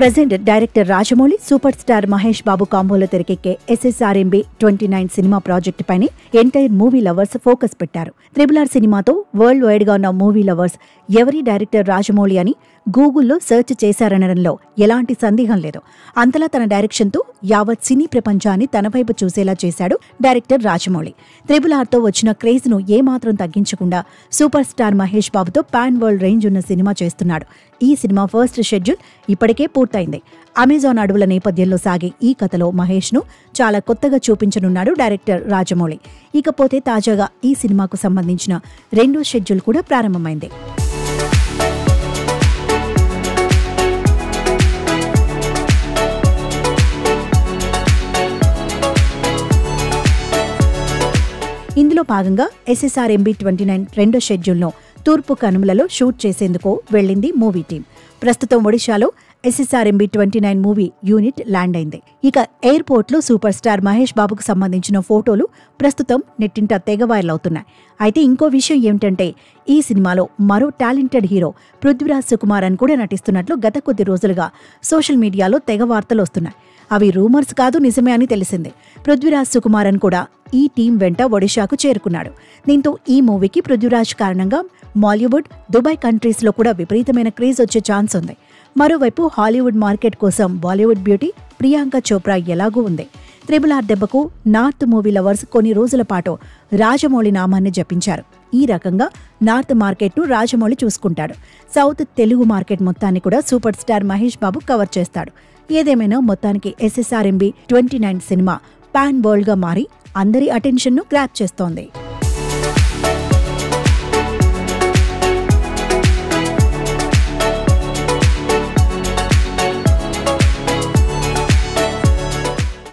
Present director Rajamouli super star Mahesh Babu కాంబోలో తెరకెక్కే SSRMB 29 సినిమా ప్రాజెక్టు పైనే ఎంటైర్ మూవీ లవర్స్ ఫోకస్ పెట్టారు. RRR సినిమాతో వరల్డ్ వైడ్ గా ఉన్న మూవీ లవర్స్ ఎవరి డైరెక్టర్ రాజమౌళి అని గూగుల్లో సెర్చ్ చేశారనడంలో ఎలాంటి సందేహం లేదు. అంతలా తన డైరెక్షన్తో యావత్ సినీ ప్రపంచాన్ని తన వైపు చూసేలా చేశాడు డైరెక్టర్ రాజమౌళి. RRRతో వచ్చిన క్రేజ్ ను ఏమాత్రం తగ్గించకుండా సూపర్ స్టార్ మహేష్ బాబుతో పాన్ వరల్డ్ రేంజ్ ఉన్న సినిమా చేస్తున్నాడు. ఈ సినిమా ఫస్ట్ షెడ్యూల్ ఇప్పటికే పూర్తయింది. అమెజాన్ అడవుల నేపథ్యంలో సాగే ఈ కథలో మహేష్ ను చాలా కొత్తగా చూపించనున్నాడు డైరెక్టర్ రాజమౌళి. ఇకపోతే తాజాగా ఈ సినిమాకు సంబంధించిన రెండో షెడ్యూల్ కూడా ప్రారంభమైంది. ఇందులో భాగంగా SSRMB 29 రెండో షెడ్యూల్ను తూర్పు కనుమలలో షూట్ చేసేందుకు వెళ్లింది మూవీ టీం. ప్రస్తుతం ఒడిశాలో SSRMB 29 మూవీ యూనిట్ ల్యాండ్ అయింది. ఇక ఎయిర్పోర్ట్లో సూపర్ స్టార్ మహేష్ బాబుకు సంబంధించిన ఫోటోలు ప్రస్తుతం నెట్టింట తెగ వైరల్ అవుతున్నాయి. అయితే ఇంకో విషయం ఏమిటంటే ఈ సినిమాలో మరో టాలెంటెడ్ హీరో పృథ్వీరాజ్ సుకుమారన్ కూడా నటిస్తున్నట్లు గత కొద్ది రోజులుగా సోషల్ మీడియాలో తెగ వార్తలు వస్తున్నాయి. అవి రూమర్స్ కాదు, నిజమే అని తెలిసింది. పృథ్వీరాజ్ సుకుమారన్ కూడా ఈ టీం వెంట ఒడిశాకు చేరుకున్నాడు. దీంతో ఈ మూవీకి పృథ్వీరాజ్ కారణంగా మాలీవుడ్, దుబాయ్ కంట్రీస్లో కూడా విపరీతమైన క్రేజ్ వచ్చే ఛాన్స్ ఉంది. మరోవైపు హాలీవుడ్ మార్కెట్ కోసం బాలీవుడ్ బ్యూటీ ప్రియాంక చోప్రా ఎలాగూ ఉంది. RRR దెబ్బకు నార్త్ మూవీ లవర్స్ కొన్ని రోజుల పాటు రాజమౌళి నామాన్ని జపించారు. ఈ రకంగా నార్త్ మార్కెట్ను రాజమౌళి చూసుకుంటాడు. సౌత్ తెలుగు మార్కెట్ మొత్తాన్ని కూడా సూపర్ స్టార్ మహేష్ బాబు కవర్ చేస్తాడు. ఏదేమైనా మొత్తానికి SSRMB 29 సినిమా పాన్ వరల్డ్ గా మారి అందరి అటెన్షన్ ను గ్రాప్ చేస్తోంది.